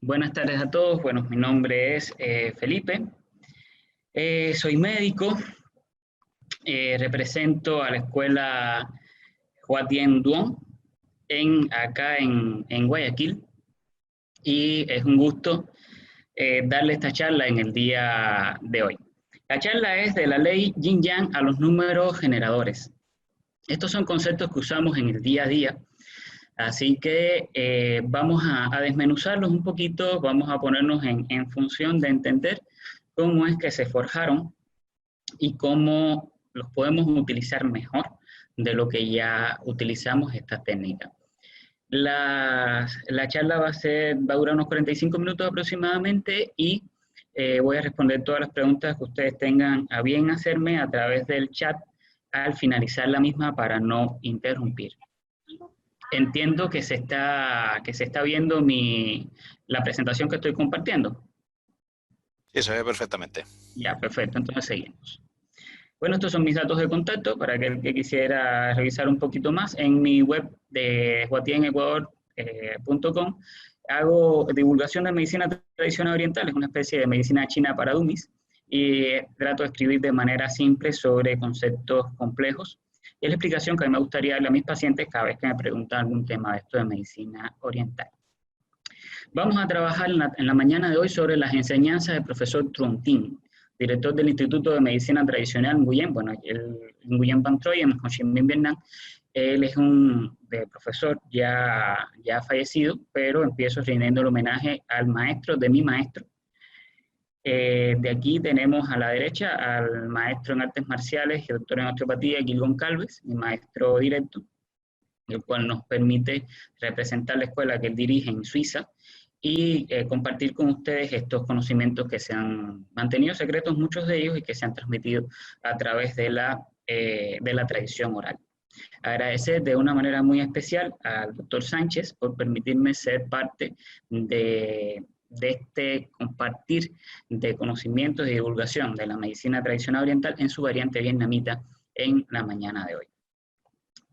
Buenas tardes a todos. Bueno, mi nombre es Felipe. Soy médico. Represento a la escuela Hoa Tien Duong acá en Guayaquil. Y es un gusto darle esta charla en el día de hoy. La charla es de la ley Yin-Yang a los números generadores. Estos son conceptos que usamos en el día a día. Así que vamos a desmenuzarlos un poquito, vamos a ponernos en función de entender cómo es que se forjaron y cómo los podemos utilizar mejor de lo que ya utilizamos esta técnica. La charla va a durar unos 45 minutos aproximadamente y voy a responder todas las preguntas que ustedes tengan a bien hacerme a través del chat al finalizar la misma para no interrumpir. Entiendo que se está viendo la presentación que estoy compartiendo. Sí, se ve perfectamente. Ya, perfecto, entonces seguimos. Bueno, estos son mis datos de contacto para aquel que quisiera revisar un poquito más. En mi web de huatienecuador.com hago divulgación de medicina tradicional oriental, es una especie de medicina china para dummies, y trato de escribir de manera simple sobre conceptos complejos. Y es la explicación que a mí me gustaría darle a mis pacientes cada vez que me preguntan algún tema de esto de medicina oriental. Vamos a trabajar en la mañana de hoy sobre las enseñanzas del profesor Truong Tinh, director del Instituto de Medicina Tradicional Nguyen, bueno, el Nguyen Van Troy en Ho Chi Minh, Vietnam. Él es un profesor ya fallecido, pero empiezo rindiendo el homenaje al maestro de mi maestro. De aquí tenemos a la derecha al maestro en artes marciales y doctor en osteopatía, Gil Goncalves, mi maestro directo, el cual nos permite representar la escuela que él dirige en Suiza y compartir con ustedes estos conocimientos que se han mantenido secretos, muchos de ellos, y que se han transmitido a través de la tradición oral. Agradecer de una manera muy especial al doctor Sánchez por permitirme ser parte de este compartir de conocimientos y divulgación de la medicina tradicional oriental en su variante vietnamita en la mañana de hoy.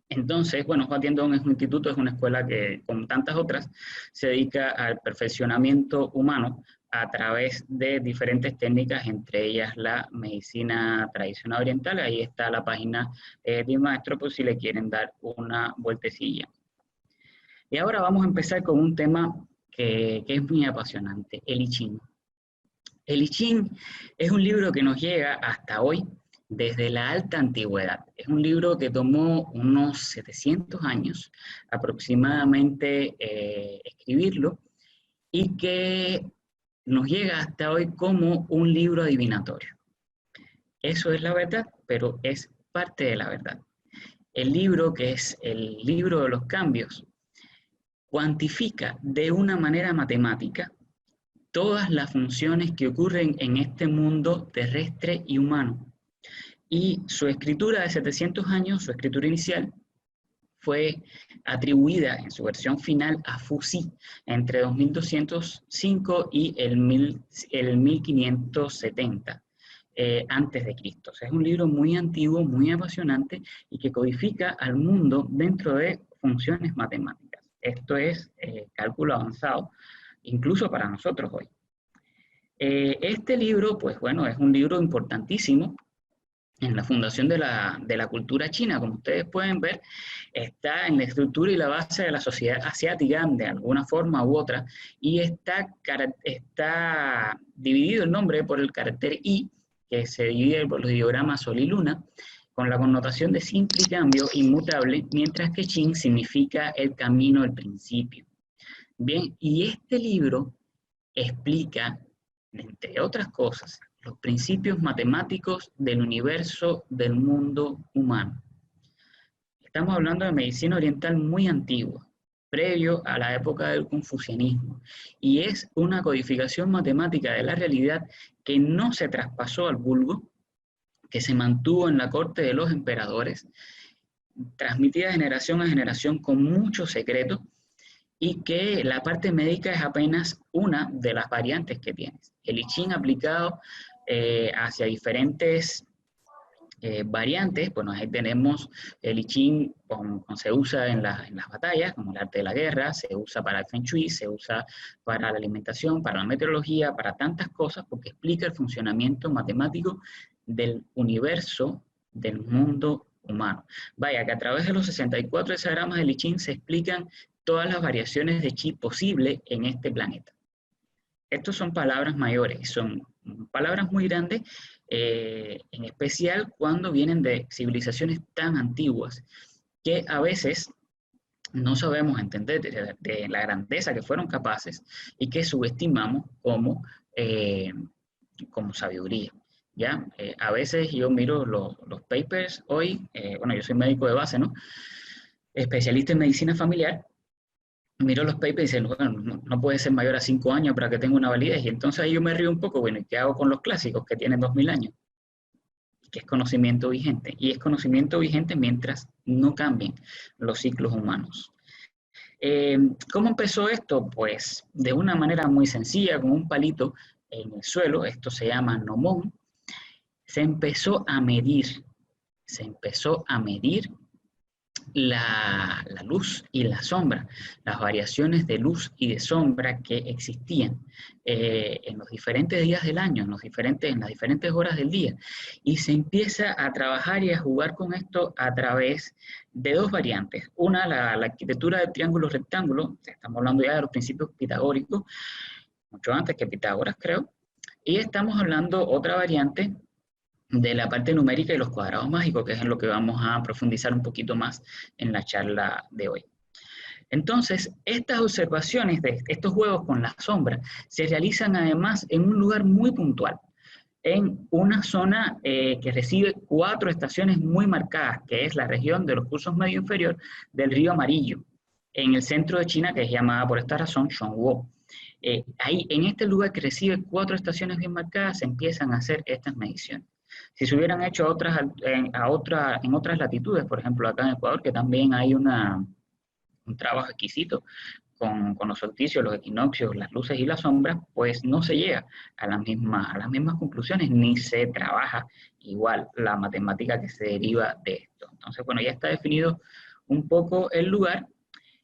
Entonces, bueno, Hoa Tien Duong es un instituto, es una escuela que, como tantas otras, se dedica al perfeccionamiento humano a través de diferentes técnicas, entre ellas la medicina tradicional oriental. Ahí está la página de mi maestro, por si le quieren dar una vueltecilla. Y ahora vamos a empezar con un tema que es muy apasionante, el I Ching. El I Ching es un libro que nos llega hasta hoy desde la alta antigüedad. Es un libro que tomó unos 700 años aproximadamente escribirlo y que nos llega hasta hoy como un libro adivinatorio. Eso es la verdad, pero es parte de la verdad. El libro, que es el libro de los cambios, cuantifica de una manera matemática todas las funciones que ocurren en este mundo terrestre y humano. Y su escritura de 700 años, su escritura inicial, fue atribuida en su versión final a Fuxi entre 2205 y el 1570 antes de Cristo. O sea, es un libro muy antiguo, muy apasionante y que codifica al mundo dentro de funciones matemáticas. Esto es cálculo avanzado, incluso para nosotros hoy. Este libro, pues bueno, es un libro importantísimo en la fundación de la cultura china. Como ustedes pueden ver, está en la estructura y la base de la sociedad asiática de alguna forma u otra, y está dividido el nombre por el carácter I, que se divide por los ideogramas Sol y Luna, con la connotación de simple y cambio inmutable, mientras que Qing significa el camino, el principio. Bien, y este libro explica, entre otras cosas, los principios matemáticos del universo, del mundo humano. Estamos hablando de medicina oriental muy antigua, previo a la época del confucianismo, y es una codificación matemática de la realidad que no se traspasó al vulgo, que se mantuvo en la corte de los emperadores, transmitida de generación a generación con mucho secreto, y que la parte médica es apenas una de las variantes que tienes. El I Ching aplicado hacia diferentes variantes, bueno, ahí tenemos el I Ching, se usa en las batallas, como el arte de la guerra, se usa para el Feng Shui, se usa para la alimentación, para la meteorología, para tantas cosas, porque explica el funcionamiento matemático del universo, del mundo humano. Vaya, que a través de los 64 hexagramas del I Ching se explican todas las variaciones de chi posibles en este planeta. Estos son palabras mayores, son palabras muy grandes, en especial cuando vienen de civilizaciones tan antiguas, que a veces no sabemos entender de la grandeza que fueron capaces y que subestimamos como sabiduría. ¿Ya? A veces yo miro los papers hoy, bueno, yo soy médico de base, ¿no? Especialista en medicina familiar, miro los papers y dicen, bueno, no puede ser mayor a 5 años para que tenga una validez. Y entonces ahí yo me río un poco, bueno, ¿y qué hago con los clásicos que tienen 2000 años? Que es conocimiento vigente. Y es conocimiento vigente mientras no cambien los ciclos humanos. ¿Cómo empezó esto? Pues de una manera muy sencilla, con un palito en el suelo, esto se llama nomón, se empezó a medir la luz y la sombra, las variaciones de luz y de sombra que existían en los diferentes días del año, en las diferentes horas del día. Y se empieza a trabajar y a jugar con esto a través de dos variantes. Una, la arquitectura de triángulo-rectángulo, estamos hablando ya de los principios pitagóricos, mucho antes que Pitágoras, creo. Y estamos hablando otra variante de la parte numérica y los cuadrados mágicos, que es en lo que vamos a profundizar un poquito más en la charla de hoy. Entonces, estas observaciones de estos juegos con la sombra se realizan además en un lugar muy puntual, en una zona que recibe 4 estaciones muy marcadas, que es la región de los cursos medio inferior del río Amarillo, en el centro de China, que es llamada por esta razón Zhongguo. Ahí, en este lugar que recibe 4 estaciones bien marcadas, se empiezan a hacer estas mediciones. Si se hubieran hecho en otras latitudes, por ejemplo acá en Ecuador, que también hay un trabajo exquisito con los solsticios, los equinoccios, las luces y las sombras, pues no se llega a las mismas conclusiones, ni se trabaja igual la matemática que se deriva de esto. Entonces, bueno, ya está definido un poco el lugar.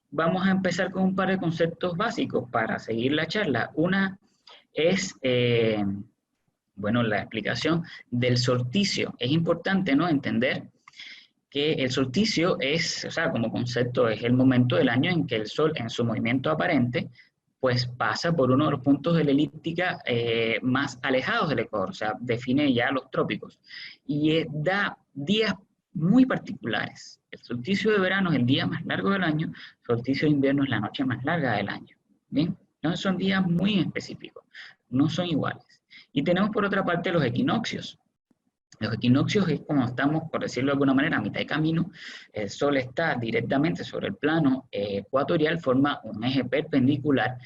Vamos a empezar con un par de conceptos básicos para seguir la charla. Una es... bueno, la explicación del solsticio. Es importante, ¿no?, entender que el solsticio es, o sea, como concepto, es el momento del año en que el Sol, en su movimiento aparente, pues pasa por uno de los puntos de la elíptica más alejados del Ecuador, o sea, define ya los trópicos. Y da días muy particulares. El solsticio de verano es el día más largo del año, el solsticio de invierno es la noche más larga del año. ¿Bien? Entonces son días muy específicos, no son iguales. Y tenemos por otra parte los equinoccios. Los equinoccios es como estamos, por decirlo de alguna manera, a mitad de camino. El Sol está directamente sobre el plano ecuatorial, forma un eje perpendicular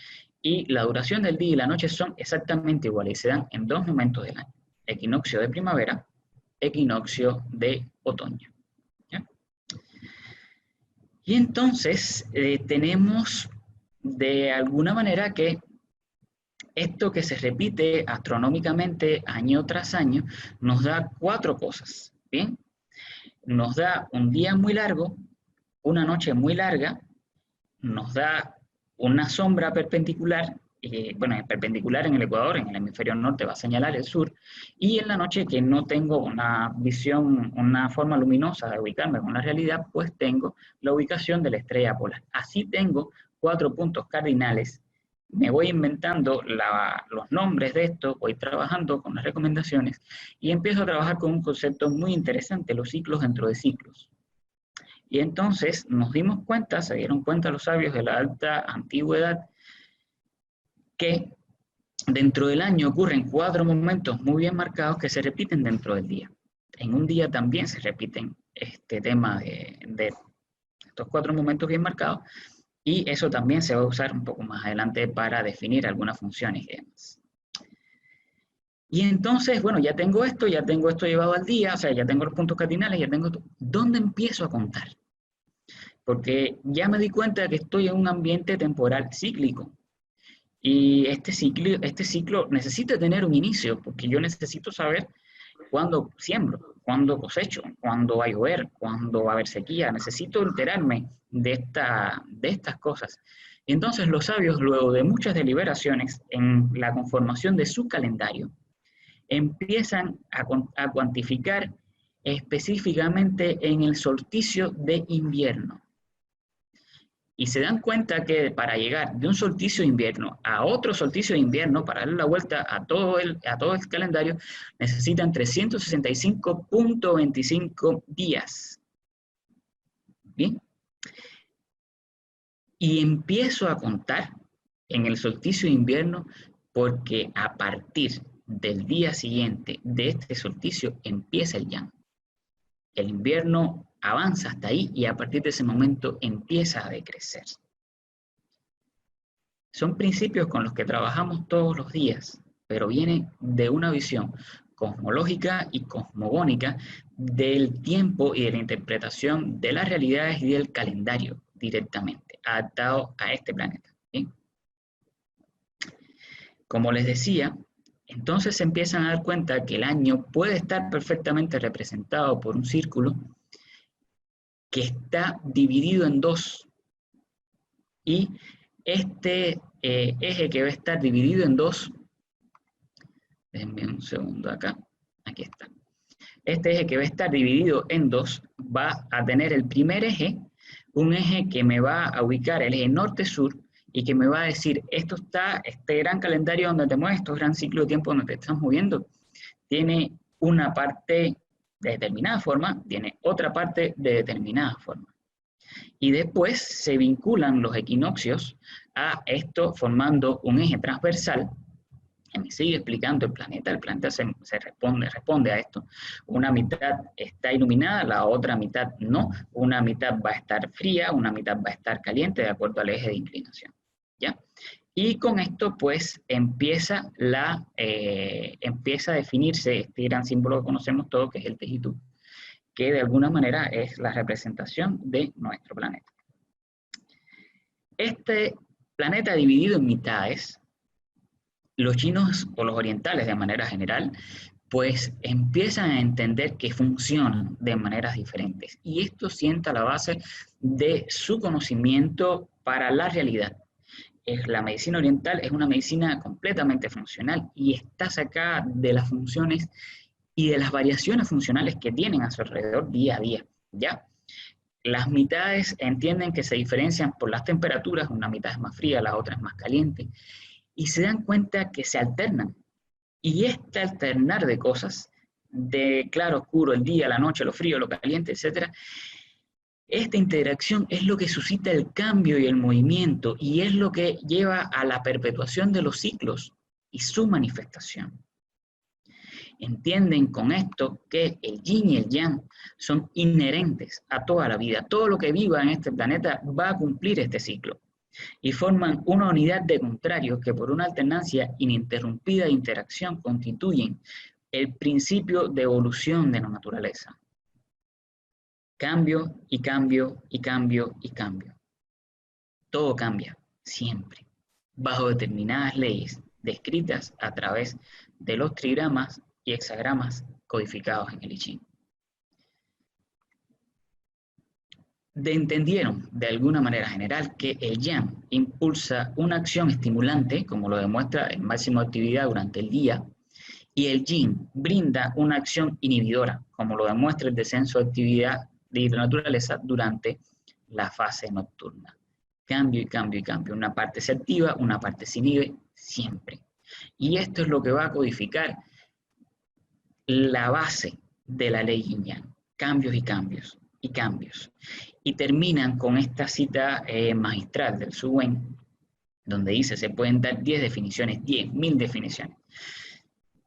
y la duración del día y la noche son exactamente iguales y se dan en 2 momentos del año. Equinoccio de primavera, equinoccio de otoño. ¿Ya? Y entonces tenemos de alguna manera que esto que se repite astronómicamente año tras año nos da 4 cosas, ¿bien? Nos da un día muy largo, una noche muy larga, nos da una sombra perpendicular, bueno, perpendicular en el Ecuador, en el hemisferio norte va a señalar el sur, y en la noche que no tengo una visión, una forma luminosa de ubicarme con la realidad, pues tengo la ubicación de la estrella polar. Así tengo 4 puntos cardinales. Me voy inventando los nombres de esto, voy trabajando con las recomendaciones y empiezo a trabajar con un concepto muy interesante, los ciclos dentro de ciclos. Y entonces nos dimos cuenta, se dieron cuenta los sabios de la alta antigüedad, que dentro del año ocurren 4 momentos muy bien marcados que se repiten dentro del día. En un día también se repiten este tema de estos 4 momentos bien marcados, y eso también se va a usar un poco más adelante para definir algunas funciones y demás. Y entonces, bueno, ya tengo esto llevado al día, o sea, ya tengo los puntos cardinales, ya tengo... ¿Dónde empiezo a contar? Porque ya me di cuenta de que estoy en un ambiente temporal cíclico. Y este ciclo necesita tener un inicio, porque yo necesito saber cuándo siembro, cuándo cosecho, cuándo va a llover, cuándo va a haber sequía. Necesito enterarme de estas cosas. Y entonces los sabios, luego de muchas deliberaciones en la conformación de su calendario, empiezan a cuantificar específicamente en el solsticio de invierno. Y se dan cuenta que para llegar de un solsticio de invierno a otro solsticio de invierno, para darle la vuelta a todo el calendario, necesitan 365.25 días. ¿Bien? Y empiezo a contar en el solsticio de invierno porque a partir del día siguiente de este solsticio empieza el yang. El invierno avanza hasta ahí y a partir de ese momento empieza a decrecer. Son principios con los que trabajamos todos los días, pero vienen de una visión cosmológica y cosmogónica del tiempo y de la interpretación de las realidades y del calendario directamente, adaptado a este planeta. ¿Sí? Como les decía, entonces se empiezan a dar cuenta que el año puede estar perfectamente representado por un círculo que está dividido en dos. Y este eje que va a estar dividido en dos, déjenme un segundo acá, aquí está. Este eje que va a estar dividido en dos va a tener el primer eje, un eje que me va a ubicar el eje norte-sur y que me va a decir, este gran calendario donde te mueves, estos gran ciclos de tiempo donde te estás moviendo, tiene una parte de determinada forma, tiene otra parte de determinada forma. Y después se vinculan los equinoccios a esto formando un eje transversal, que me sigue explicando el planeta responde a esto. Una mitad está iluminada, la otra mitad no, una mitad va a estar fría, una mitad va a estar caliente de acuerdo al eje de inclinación. ¿Ya? Y con esto pues empieza a definirse este gran símbolo que conocemos todos, que es el Tejitú, que de alguna manera es la representación de nuestro planeta. Este planeta dividido en mitades, los chinos o los orientales de manera general, pues empiezan a entender que funcionan de maneras diferentes. Y esto sienta la base de su conocimiento para la realidad. La medicina oriental es una medicina completamente funcional y está sacada de las funciones y de las variaciones funcionales que tienen a su alrededor día a día, ¿ya? Las mitades entienden que se diferencian por las temperaturas, una mitad es más fría, la otra es más caliente, y se dan cuenta que se alternan. Y este alternar de cosas, de claro, oscuro, el día, la noche, lo frío, lo caliente, etc., esta interacción es lo que suscita el cambio y el movimiento, y es lo que lleva a la perpetuación de los ciclos y su manifestación. Entienden con esto que el yin y el yang son inherentes a toda la vida. Todo lo que viva en este planeta va a cumplir este ciclo y forman una unidad de contrarios que por una alternancia ininterrumpida de interacción constituyen el principio de evolución de la naturaleza. Cambio y cambio y cambio y cambio. Todo cambia, siempre, bajo determinadas leyes descritas a través de los trigramas y hexagramas codificados en el I Ching. Entendieron de alguna manera general que el yang impulsa una acción estimulante, como lo demuestra el máximo de actividad durante el día, y el yin brinda una acción inhibidora, como lo demuestra el descenso de actividad de la naturaleza durante la fase nocturna. Cambio y cambio y cambio. Una parte se activa, una parte se inhibe, siempre. Y esto es lo que va a codificar la base de la ley yin yang. Cambios y cambios y cambios. Y terminan con esta cita magistral del Su Wen, donde dice, se pueden dar 10 definiciones, 10.000 definiciones.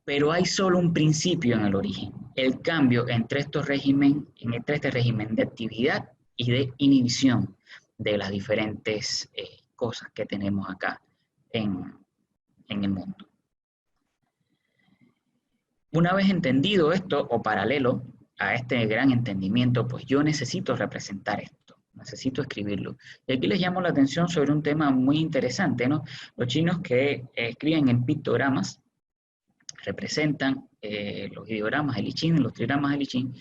Pero hay solo un principio en el origen, el cambio entre este régimen de actividad y de inhibición de las diferentes cosas que tenemos acá en el mundo. Una vez entendido esto, o paralelo a este gran entendimiento, pues yo necesito representar esto, necesito escribirlo. Y aquí les llamo la atención sobre un tema muy interesante, ¿no? Los chinos que escriben en pictogramas representan los ideogramas de Li Qin, los trigramas de Li Qin,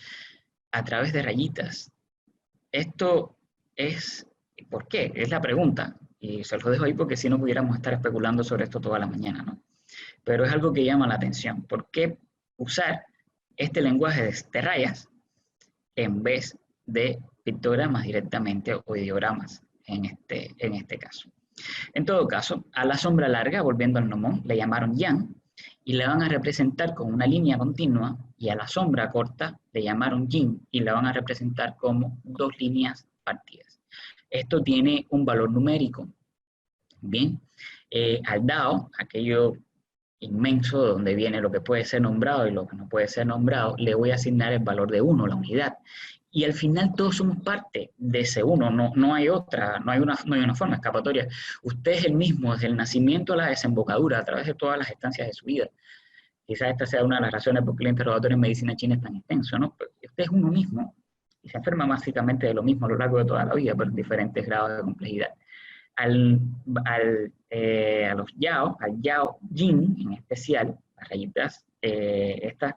a través de rayitas. Esto es, ¿por qué? Es la pregunta, y se los dejo ahí porque si no pudiéramos estar especulando sobre esto toda la mañana, ¿no? Pero es algo que llama la atención. ¿Por qué usar este lenguaje de rayas en vez de pictogramas directamente o ideogramas en este caso? En todo caso, a la sombra larga, volviendo al gnomón, le llamaron yang y la van a representar con una línea continua, y a la sombra corta le llamaron yin y la van a representar como dos líneas partidas. Esto tiene un valor numérico. Bien, al dao, aquello inmenso donde viene lo que puede ser nombrado y lo que no puede ser nombrado, le voy a asignar el valor de 1, la unidad. Y al final todos somos parte de ese 1, no hay otra, no hay una forma escapatoria. Usted es el mismo desde el nacimiento a la desembocadura, a través de todas las estancias de su vida. Quizás esta sea una de las razones por qué el interrogatorio en medicina china es tan extenso, ¿no? Porque usted es uno mismo y se enferma básicamente de lo mismo a lo largo de toda la vida, pero en diferentes grados de complejidad. A los yao, al yao yin en especial, las rayitas estas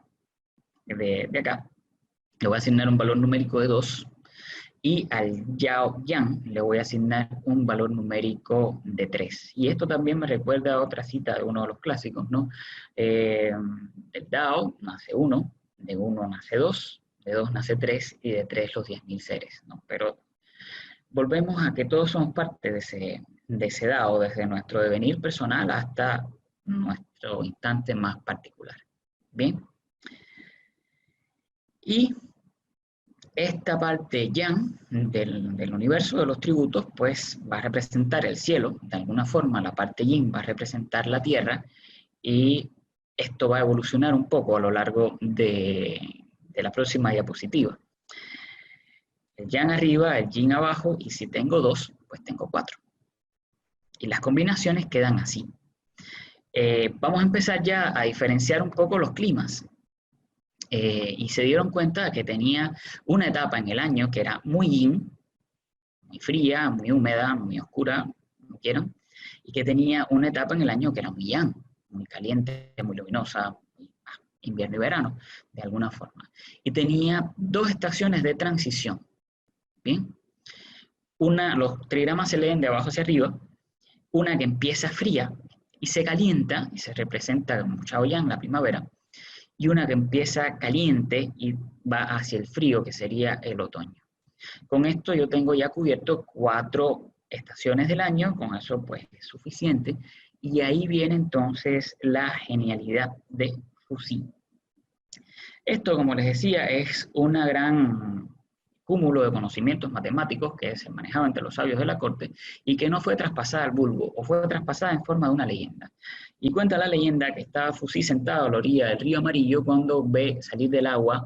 de acá, le voy a asignar un valor numérico de 2, y al yao yang le voy a asignar un valor numérico de 3. Y esto también me recuerda a otra cita de uno de los clásicos, ¿no? Del Dao nace 1, de 1 nace 2, de 2 nace 3, y de 3 los 10.000 seres, ¿no? Pero volvemos a que todos somos parte de ese Dao, desde nuestro devenir personal hasta nuestro instante más particular. Bien. Y esta parte yang del universo de los tributos, pues va a representar el cielo, de alguna forma la parte yin va a representar la tierra, y esto va a evolucionar un poco a lo largo de la próxima diapositiva. El yang arriba, el yin abajo, y si tengo 2, pues tengo 4. Y las combinaciones quedan así. Vamos a empezar ya a diferenciar un poco los climas. Y se dieron cuenta de que tenía una etapa en el año que era muy yin, muy fría, muy húmeda, muy oscura, como quieran, y que tenía una etapa en el año que era muy yang, muy caliente, muy luminosa, invierno y verano, de alguna forma. Y tenía 2 estaciones de transición. Bien, los trigramas se leen de abajo hacia arriba, una que empieza fría y se calienta y se representa como Chaoyang, la primavera, y una que empieza caliente y va hacia el frío, que sería el otoño. Con esto yo tengo ya cubierto 4 estaciones del año, con eso pues es suficiente, y ahí viene entonces la genialidad de Fuxi. Esto, como les decía, es una gran cúmulo de conocimientos matemáticos que se manejaba entre los sabios de la corte y que no fue traspasada al vulgo, o fue traspasada en forma de una leyenda. Y cuenta la leyenda que estaba Fuxi sentado a la orilla del río Amarillo cuando ve salir del agua,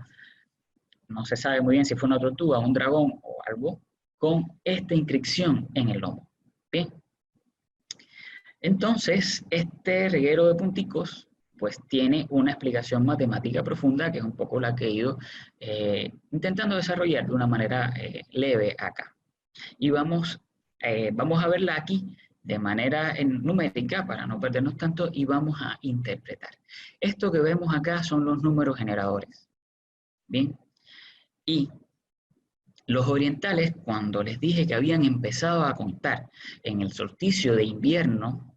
no se sabe muy bien si fue una tortuga, un dragón o algo, con esta inscripción en el lomo. Bien. Entonces, este reguero de punticos pues tiene una explicación matemática profunda, que es un poco la que he ido intentando desarrollar de una manera leve acá. Y vamos a verla aquí de manera numérica, para no perdernos tanto, y vamos a interpretar. Esto que vemos acá son los números generadores. Bien. Y los orientales, cuando les dije que habían empezado a contar en el solsticio de invierno,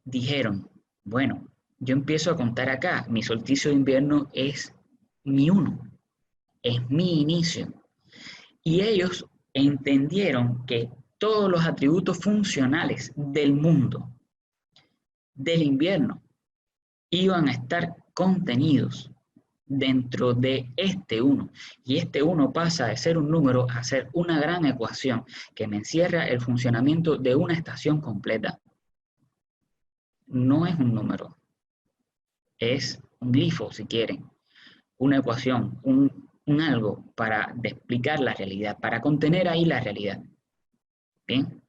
dijeron, bueno, yo empiezo a contar acá, mi solsticio de invierno es mi 1, es mi inicio. Y ellos entendieron que todos los atributos funcionales del mundo, del invierno, iban a estar contenidos dentro de este 1. Y este 1 pasa de ser un número a ser una gran ecuación que me encierra el funcionamiento de una estación completa. No es un número, es un glifo, si quieren, una ecuación, un algo para explicar la realidad, para contener ahí la realidad. Bien.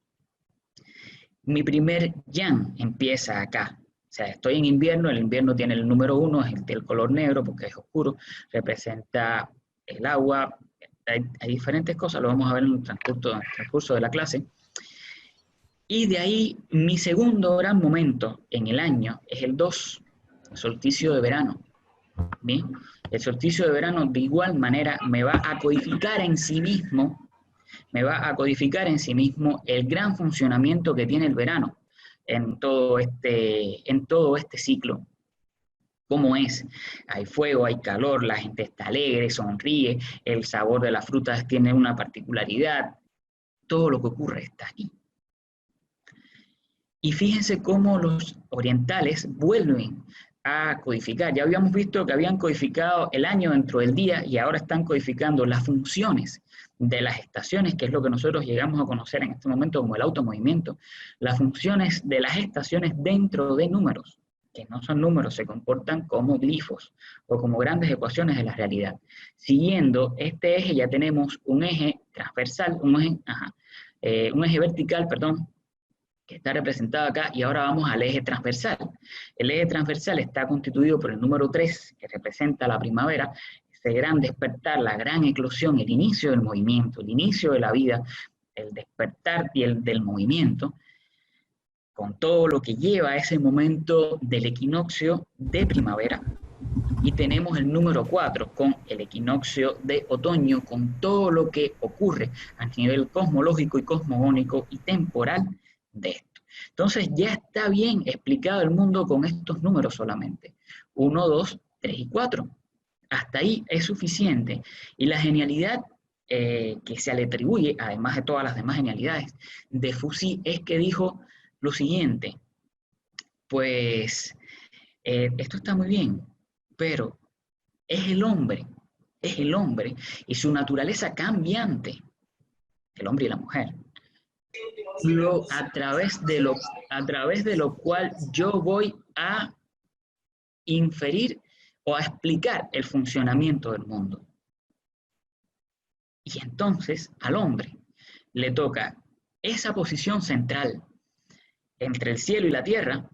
Mi primer yang empieza acá. O sea, estoy en invierno, el invierno tiene el número 1, es el color negro porque es oscuro, representa el agua, hay diferentes cosas, lo vamos a ver en el transcurso de la clase. Y de ahí, mi segundo gran momento en el año es el 2, el solsticio de verano. ¿Bien? El solsticio de verano de igual manera me va a codificar en sí mismo, el gran funcionamiento que tiene el verano en todo este ciclo. ¿Cómo es? Hay fuego, hay calor, la gente está alegre, sonríe, el sabor de las frutas tiene una particularidad, todo lo que ocurre está aquí. Y fíjense cómo los orientales vuelven a codificar. Ya habíamos visto que habían codificado el año dentro del día y ahora están codificando las funciones de las estaciones, que es lo que nosotros llegamos a conocer en este momento como el automovimiento, las funciones de las estaciones dentro de números, que no son números, se comportan como glifos o como grandes ecuaciones de la realidad. Siguiendo este eje ya tenemos un eje transversal, un eje vertical, perdón, que está representado acá, y ahora vamos al eje transversal. El eje transversal está constituido por el número 3, que representa la primavera, ese gran despertar, la gran eclosión, el inicio del movimiento, el inicio de la vida, el despertar y el del movimiento, con todo lo que lleva a ese momento del equinoccio de primavera. Y tenemos el número 4 con el equinoccio de otoño, con todo lo que ocurre a nivel cosmológico y cosmogónico y temporal de esto. Entonces ya está bien explicado el mundo con estos números solamente. 1, 2, 3 y 4. Hasta ahí es suficiente. Y la genialidad que se le atribuye, además de todas las demás genialidades, de Fusí es que dijo lo siguiente, pues esto está muy bien, pero es el hombre y su naturaleza cambiante, el hombre y la mujer, a través de lo cual yo voy a inferir o a explicar el funcionamiento del mundo. Y entonces al hombre le toca esa posición central entre el cielo y la tierra,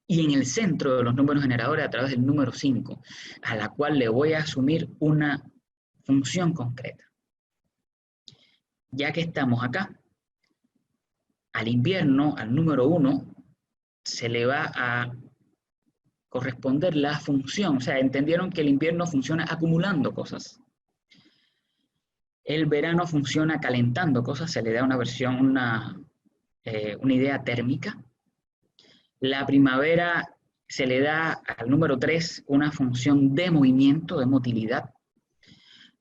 y en el centro de los números generadores a través del número 5, a la cual le voy a asumir una función concreta. Ya que estamos acá, al invierno, al número 1, se le va a corresponder la función. O sea, entendieron que el invierno funciona acumulando cosas. El verano funciona calentando cosas, se le da una versión, una idea térmica. La primavera se le da al número 3 una función de movimiento, de motilidad.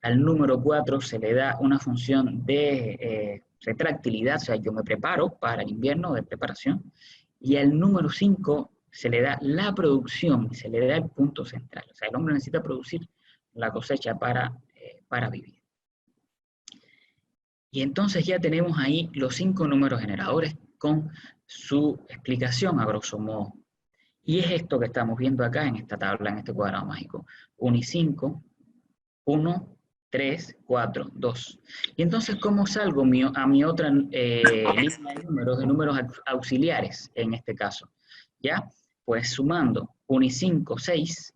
Al número 4 se le da una función de retractilidad, o sea, yo me preparo para el invierno, de preparación. Y al número 5 se le da la producción, se le da el punto central. O sea, el hombre necesita producir la cosecha para vivir. Y entonces ya tenemos ahí los 5 números generadores con su explicación a grosso modo. Y es esto que estamos viendo acá en esta tabla, en este cuadrado mágico. 1 y 5, 1, 3, 4, 2. Y entonces, ¿cómo salgo a mi otra línea de números auxiliares en este caso? ¿Ya? Pues sumando 1 y 5, 6,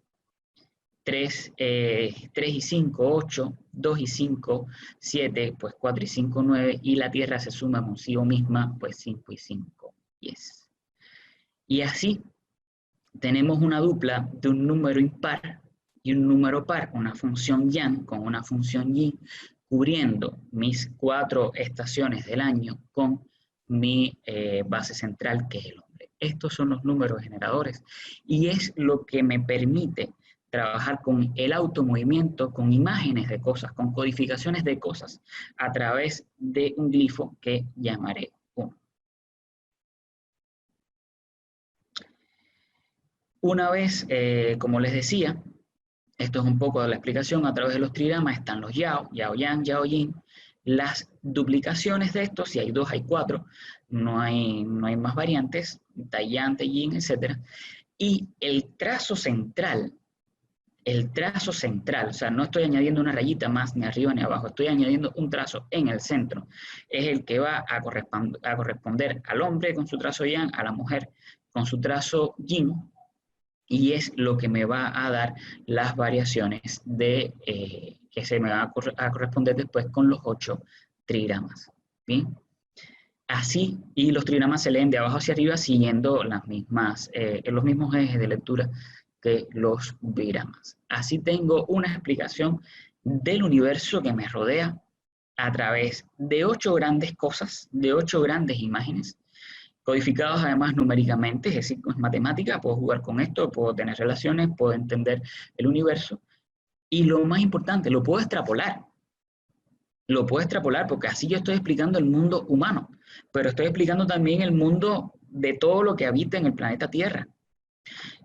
3 y 5, 8, 2 y 5, 7, pues 4 y 5, 9, y la Tierra se suma consigo misma, pues 5 y 5, 10. Y así tenemos una dupla de un número impar y un número par, una función yang con una función yin, cubriendo mis 4 estaciones del año con mi base central, que es el hombre. Estos son los números generadores y es lo que me permite trabajar con el automovimiento, con imágenes de cosas, con codificaciones de cosas, a través de un glifo que llamaré 1. Una vez, como les decía, esto es un poco de la explicación, a través de los trigramas están los yao, yao yang, yao yin, las duplicaciones de estos, si hay 2, hay 4, no hay más variantes, tai yang, tai yin, etc. Y el trazo central, o sea, no estoy añadiendo una rayita más ni arriba ni abajo, estoy añadiendo un trazo en el centro, es el que va a corresponder al hombre con su trazo yang, a la mujer con su trazo yin, y es lo que me va a dar las variaciones que se me van a corresponder después con los 8 trigramas. ¿Bien? Así, y los trigramas se leen de abajo hacia arriba siguiendo los mismos ejes de lectura que los bigramas. Así tengo una explicación del universo que me rodea a través de 8 grandes cosas, de 8 grandes imágenes, codificados además numéricamente, es decir, con matemática, puedo jugar con esto, puedo tener relaciones, puedo entender el universo, y lo más importante, lo puedo extrapolar. Lo puedo extrapolar porque así yo estoy explicando el mundo humano, pero estoy explicando también el mundo de todo lo que habita en el planeta Tierra.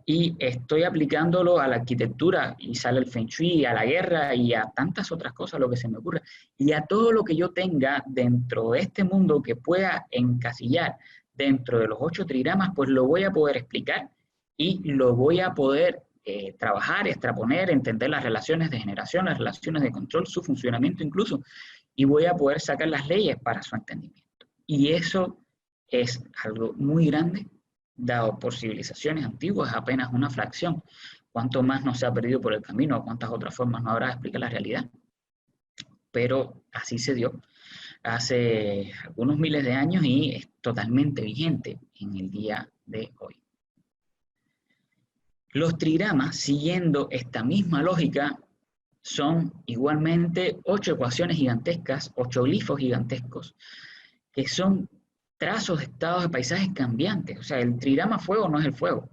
Y estoy aplicándolo a la arquitectura, y sale el Feng Shui, a la guerra, y a tantas otras cosas, lo que se me ocurra. Y a todo lo que yo tenga dentro de este mundo que pueda encasillar dentro de los 8 trigramas, pues lo voy a poder explicar y lo voy a poder trabajar, extraponer, entender las relaciones de generación, las relaciones de control, su funcionamiento incluso, y voy a poder sacar las leyes para su entendimiento. Y eso es algo muy grande, dado por civilizaciones antiguas, apenas una fracción. ¿Cuánto más no se ha perdido por el camino? ¿Cuántas otras formas no habrá de explicar la realidad? Pero así se dio hace algunos miles de años y es totalmente vigente en el día de hoy. Los trigramas, siguiendo esta misma lógica, son igualmente 8 ecuaciones gigantescas, 8 glifos gigantescos, que son trazos de estados de paisajes cambiantes. O sea, el trigrama fuego no es el fuego,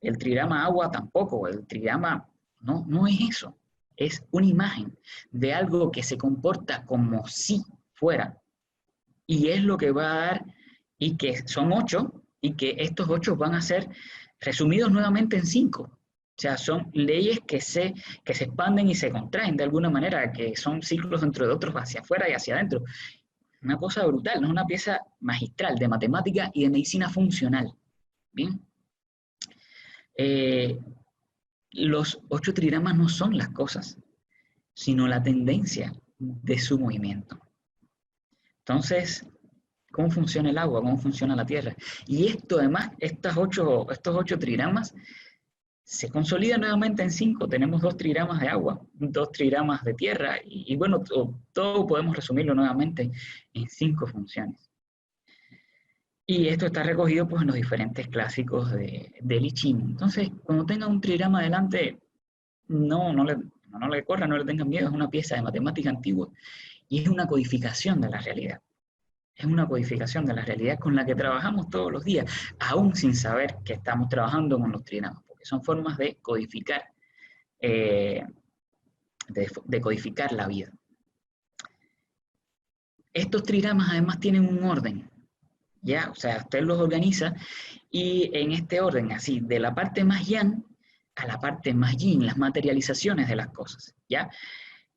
el trigrama agua tampoco, el trigrama no es eso. Es una imagen de algo que se comporta como si fuera. Y es lo que va a dar, y que son 8, y que estos 8 van a ser resumidos nuevamente en 5. O sea, son leyes que se expanden y se contraen de alguna manera, que son ciclos dentro de otros hacia afuera y hacia adentro. Una cosa brutal, ¿no? Es una pieza magistral de matemática y de medicina funcional. Bien. Los 8 trigramas no son las cosas, sino la tendencia de su movimiento. Entonces, ¿cómo funciona el agua? ¿Cómo funciona la tierra? Y esto además, estos 8 trigramas se consolidan nuevamente en 5. Tenemos 2 trigramas de agua, 2 trigramas de tierra, y bueno, todo podemos resumirlo nuevamente en 5 funciones. Y esto está recogido pues, en los diferentes clásicos de I Ching. Entonces, cuando tenga un trigrama adelante, no le corran, no le tengan miedo, es una pieza de matemática antigua y es una codificación de la realidad. Es una codificación de la realidad con la que trabajamos todos los días, aún sin saber que estamos trabajando con los trigramas, porque son formas de codificar, de codificar la vida. Estos trigramas además tienen un orden, ¿ya? O sea, usted los organiza y en este orden, así, de la parte más yang a la parte más yin, las materializaciones de las cosas, ¿ya?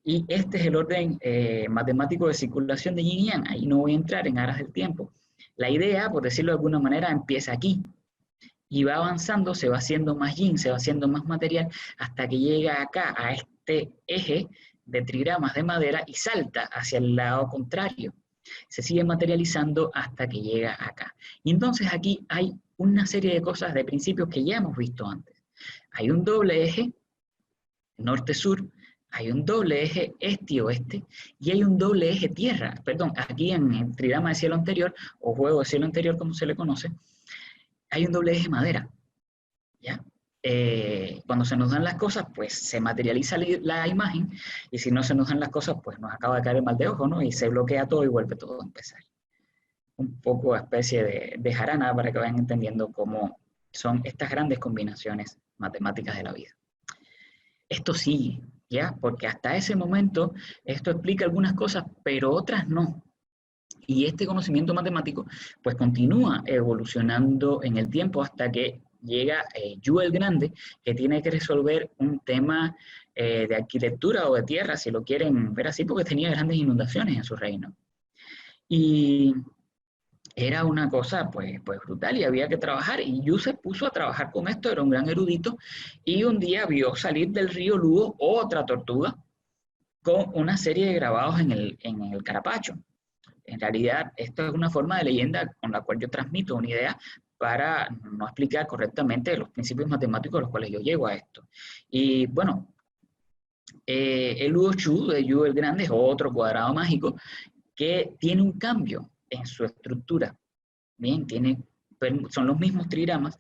Y este es el orden matemático de circulación de yin y yang. Ahí no voy a entrar en aras del tiempo. La idea, por decirlo de alguna manera, empieza aquí y va avanzando, se va haciendo más yin, se va haciendo más material, hasta que llega acá, a este eje de trigramas de madera y salta hacia el lado contrario. Se sigue materializando hasta que llega acá. Y entonces aquí hay una serie de cosas, de principios que ya hemos visto antes. Hay un doble eje, norte-sur, hay un doble eje este y oeste, y hay un doble eje tierra. Perdón, aquí en el trigrama de cielo anterior, o juego de cielo anterior, como se le conoce, hay un doble eje madera. ¿Ya? Cuando se nos dan las cosas, pues se materializa la imagen, y si no se nos dan las cosas, pues nos acaba de caer el mal de ojo, ¿no? Y se bloquea todo y vuelve todo a empezar. Un poco especie de jarana para que vayan entendiendo cómo son estas grandes combinaciones matemáticas de la vida. Esto sigue, ¿ya? Porque hasta ese momento esto explica algunas cosas, pero otras no. Y este conocimiento matemático pues continúa evolucionando en el tiempo hasta que llega Yu el Grande, que tiene que resolver un tema de arquitectura o de tierra, si lo quieren ver así, porque tenía grandes inundaciones en su reino. Y era una cosa pues brutal y había que trabajar, y Yu se puso a trabajar con esto, era un gran erudito, y un día vio salir del río Luo otra tortuga con una serie de grabados en el carapacho. En realidad, esto es una forma de leyenda con la cual yo transmito una idea para no explicar correctamente los principios matemáticos a los cuales yo llego a esto. Y bueno, el Luo Chu de Yu el Grande es otro cuadrado mágico que tiene un cambio. en su estructura. Bien, son los mismos trigramas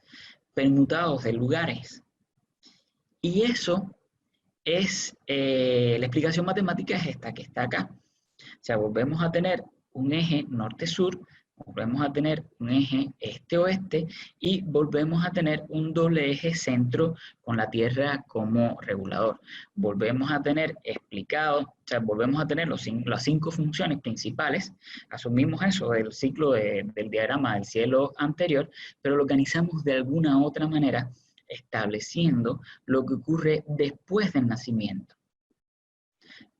permutados de lugares. Y eso es, la explicación matemática es esta que está acá. O sea, volvemos a tener un eje norte-sur, volvemos a tener un eje este-oeste y volvemos a tener un doble eje centro con la Tierra como regulador. Volvemos a tener explicado, o sea, volvemos a tener las 5 funciones principales, asumimos eso del ciclo del diagrama del cielo anterior, pero lo organizamos de alguna otra manera, estableciendo lo que ocurre después del nacimiento.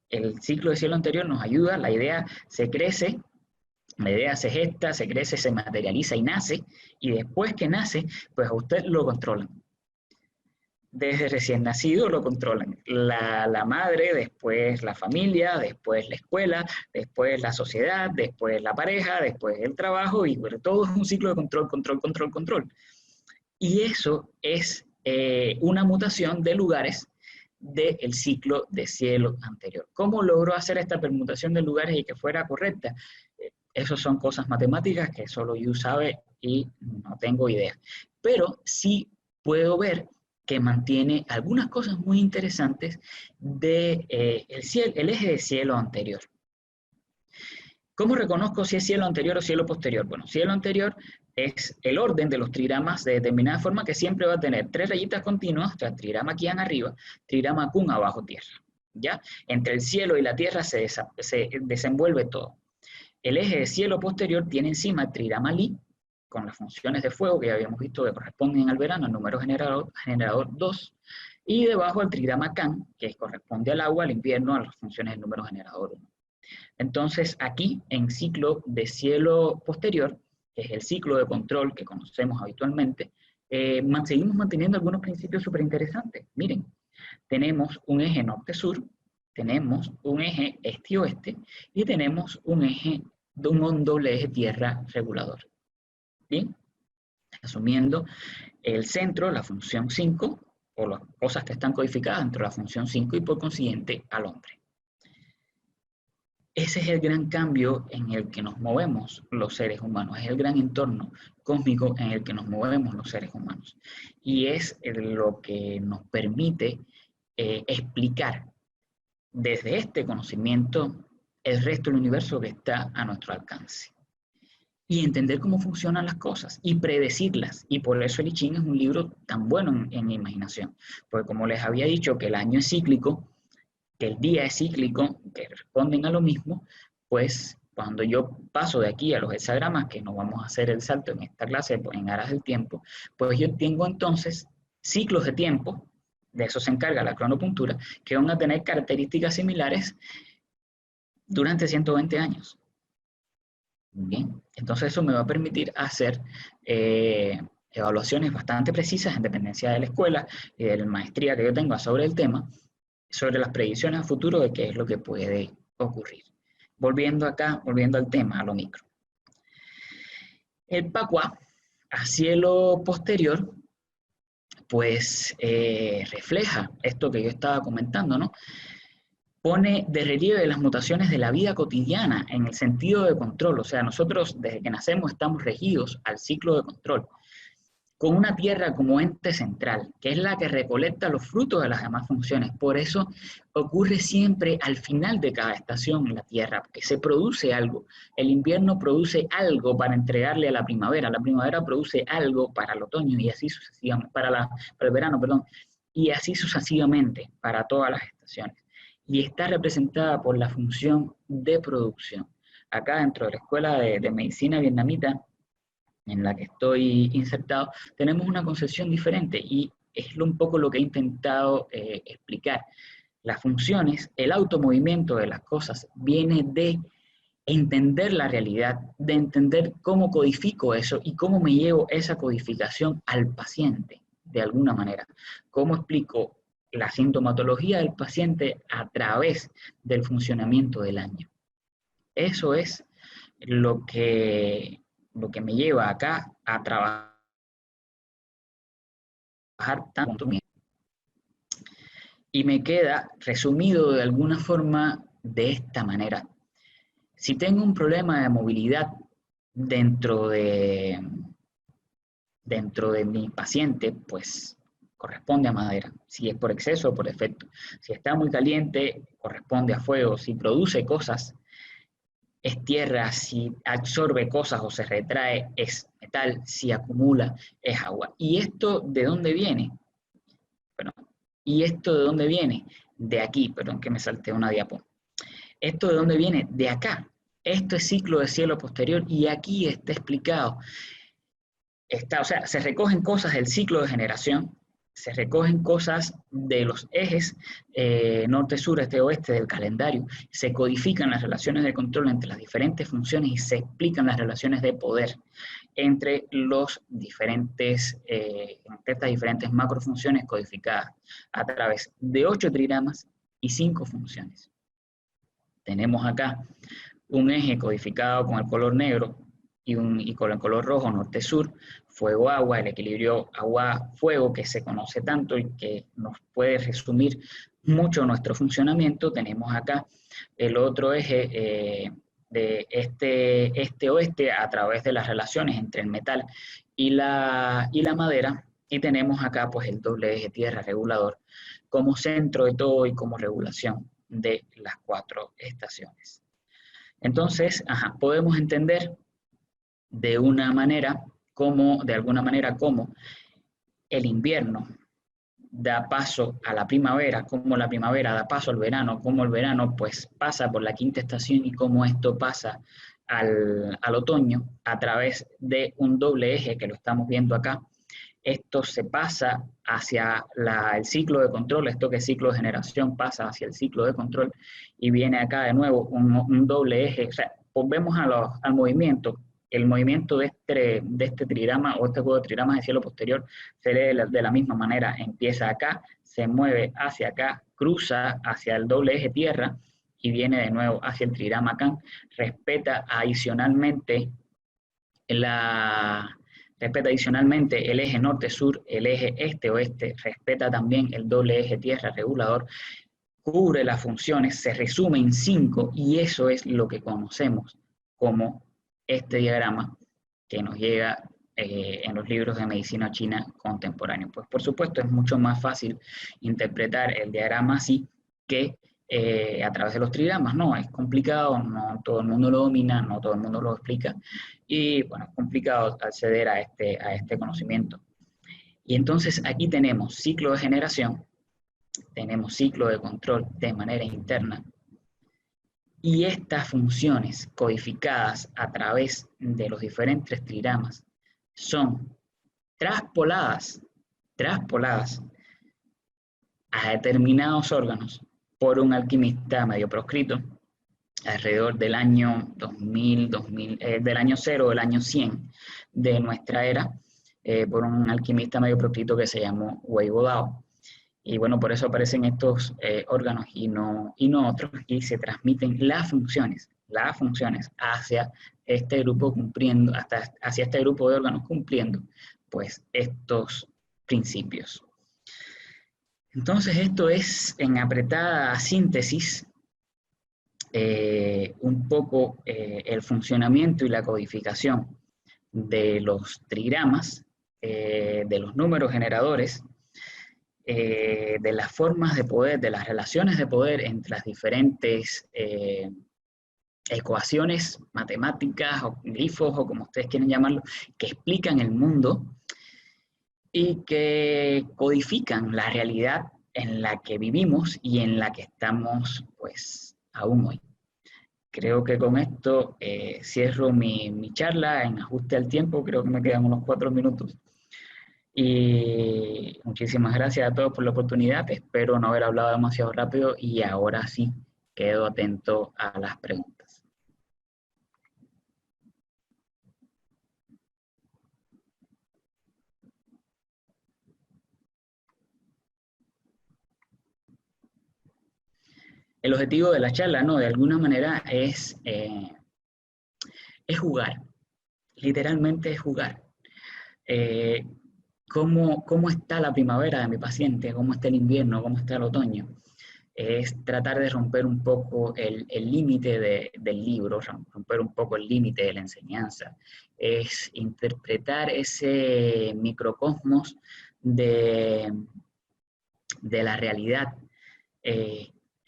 El ciclo de cielo anterior nos ayuda, la idea se crece, la idea se gesta, se crece, se materializa y nace, y después que nace, pues a usted lo controlan. Desde recién nacido lo controlan. La madre, después la familia, después la escuela, después la sociedad, después la pareja, después el trabajo, y bueno, todo es un ciclo de control, control, control, control. Y eso es una mutación de lugares del ciclo de cielo anterior. ¿Cómo logró hacer esta permutación de lugares y que fuera correcta? Esas son cosas matemáticas que solo Yu sabe y no tengo idea. Pero sí puedo ver que mantiene algunas cosas muy interesantes del el eje de cielo anterior. ¿Cómo reconozco si es cielo anterior o cielo posterior? Bueno, cielo anterior es el orden de los trigramas de determinada forma que siempre va a tener 3 rayitas continuas, o sea, trigrama Qian arriba, trigrama Kun abajo tierra. ¿Ya? Entre el cielo y la tierra se desenvuelve todo. El eje de cielo posterior tiene encima el trigrama Li, con las funciones de fuego que ya habíamos visto que corresponden al verano, al número generador 2, y debajo el trigrama Kan, que corresponde al agua, al invierno, a las funciones del número generador 1. Entonces, aquí, en ciclo de cielo posterior, que es el ciclo de control que conocemos habitualmente, seguimos manteniendo algunos principios súper interesantes. Miren, tenemos un eje norte-sur, tenemos un eje este-oeste, y tenemos un doble eje tierra regulador. ¿Bien? Asumiendo el centro, la función 5, o las cosas que están codificadas dentro de la función 5, y por consiguiente al hombre. Ese es el gran cambio en el que nos movemos los seres humanos, es el gran entorno cósmico en el que nos movemos los seres humanos. Y es lo que nos permite explicar desde este conocimiento el resto del universo que está a nuestro alcance. Y entender cómo funcionan las cosas y predecirlas. Y por eso el I Ching es un libro tan bueno en imaginación. Porque como les había dicho que el año es cíclico, que el día es cíclico, que responden a lo mismo, pues cuando yo paso de aquí a los hexagramas, que no vamos a hacer el salto en esta clase en aras del tiempo, pues yo tengo entonces ciclos de tiempo, de eso se encarga la cronopuntura, que van a tener características similares durante 120 años. Bien, entonces eso me va a permitir hacer evaluaciones bastante precisas en dependencia de la escuela y de la maestría que yo tenga sobre el tema, sobre las predicciones a futuro de qué es lo que puede ocurrir. Volviendo al tema, a lo micro. El Pacua, a cielo posterior, pues refleja esto que yo estaba comentando, ¿no? Pone de relieve las mutaciones de la vida cotidiana en el sentido de control. O sea, nosotros desde que nacemos estamos regidos al ciclo de control, con una tierra como ente central, que es la que recolecta los frutos de las demás funciones. Por eso ocurre siempre al final de cada estación en la tierra, porque se produce algo. El invierno produce algo para entregarle a la primavera produce algo para el otoño, y así sucesivamente, para el verano, perdón, y así sucesivamente para todas las estaciones. Y está representada por la función de producción. Acá dentro de la Escuela de Medicina Vietnamita, en la que estoy insertado, tenemos una concepción diferente, y es un poco lo que he intentado explicar. Las funciones, el automovimiento de las cosas, viene de entender la realidad, de entender cómo codifico eso y cómo me llevo esa codificación al paciente, de alguna manera. Cómo explico la sintomatología del paciente a través del funcionamiento del año. Eso es lo que me lleva acá a trabajar tanto bien. Y me queda resumido de alguna forma de esta manera. Si tengo un problema de movilidad dentro de mi paciente, pues corresponde a madera. Si es por exceso o por defecto. Si está muy caliente, corresponde a fuego. Si produce cosas, es tierra. Si absorbe cosas o se retrae, es metal. Si acumula, es agua. ¿Y esto de dónde viene? Bueno, ¿y esto de dónde viene? De aquí, perdón que me salté una diapo. ¿Esto de dónde viene? De acá. Esto es ciclo de cielo posterior y aquí está explicado. O sea, se recogen cosas del ciclo de generación, se recogen cosas de los ejes norte, sur, este, oeste del calendario, se codifican las relaciones de control entre las diferentes funciones y se explican las relaciones de poder entre los diferentes, entre estas diferentes macrofunciones codificadas a través de 8 trigramas y 5 funciones. Tenemos acá un eje codificado con el color negro y con el color rojo, norte-sur, fuego-agua, el equilibrio agua-fuego que se conoce tanto y que nos puede resumir mucho nuestro funcionamiento. Tenemos acá el otro eje de este-oeste a través de las relaciones entre el metal y la madera, y tenemos acá pues el doble eje tierra regulador como centro de todo y como regulación de las 4 estaciones. Entonces, podemos entender de alguna manera cómo el invierno da paso a la primavera, cómo la primavera da paso al verano, cómo el verano pues pasa por la 5ª estación y cómo esto pasa al otoño a través de un doble eje que lo estamos viendo acá. Esto se pasa hacia el ciclo de control, esto que es ciclo de generación pasa hacia el ciclo de control y viene acá de nuevo un doble eje. O sea, volvemos al movimiento. El movimiento de este trigrama o este juego de trigramas de cielo posterior se lee de la misma manera. Empieza acá, se mueve hacia acá, cruza hacia el doble eje tierra y viene de nuevo hacia el trigrama Kan. Respeta adicionalmente el eje norte-sur, el eje este-oeste, respeta también el doble eje tierra regulador, cubre las funciones, se resume en 5 y eso es lo que conocemos como este diagrama que nos llega en los libros de medicina china contemporánea. Pues por supuesto es mucho más fácil interpretar el diagrama así que a través de los trigramas. No, es complicado, no todo el mundo lo domina, no todo el mundo lo explica y bueno, es complicado acceder a este conocimiento. Y entonces aquí tenemos ciclo de generación, tenemos ciclo de control de manera interna y estas funciones codificadas a través de los diferentes trigramas son traspoladas a determinados órganos por un alquimista medio proscrito alrededor del año 2000, del año 0, del año 100 de nuestra era, por un alquimista medio proscrito que se llamó Wei Bo. Y bueno, por eso aparecen estos órganos y no otros, y se transmiten las funciones hacia este grupo hacia este grupo de órganos cumpliendo pues estos principios. Entonces esto es en apretada síntesis un poco el funcionamiento y la codificación de los trigramas, de los números generadores, de las formas de poder, de las relaciones de poder entre las diferentes ecuaciones matemáticas o glifos o como ustedes quieren llamarlo, que explican el mundo y que codifican la realidad en la que vivimos y en la que estamos pues aún hoy. Creo que con esto cierro mi charla en ajuste al tiempo, creo que me quedan unos 4 minutos. Y muchísimas gracias a todos por la oportunidad, espero no haber hablado demasiado rápido y ahora sí quedo atento a las preguntas. El objetivo de la charla, ¿no? De alguna manera es jugar, literalmente es jugar. ¿Cómo está la primavera de mi paciente? ¿Cómo está el invierno? ¿Cómo está el otoño? es tratar de romper un poco el límite del libro, romper un poco el límite de la enseñanza. Es interpretar ese microcosmos de la realidad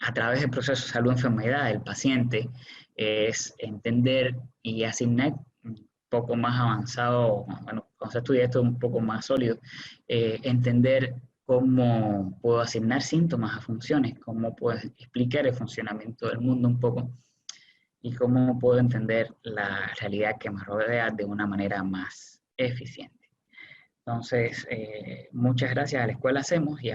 a través del proceso de salud-enfermedad del paciente, es entender y asignar un poco más avanzado, bueno, cuando se estudia esto un poco más sólido, entender cómo puedo asignar síntomas a funciones, cómo puedo explicar el funcionamiento del mundo un poco y cómo puedo entender la realidad que me rodea de una manera más eficiente. Entonces, muchas gracias a la Escuela Hacemos y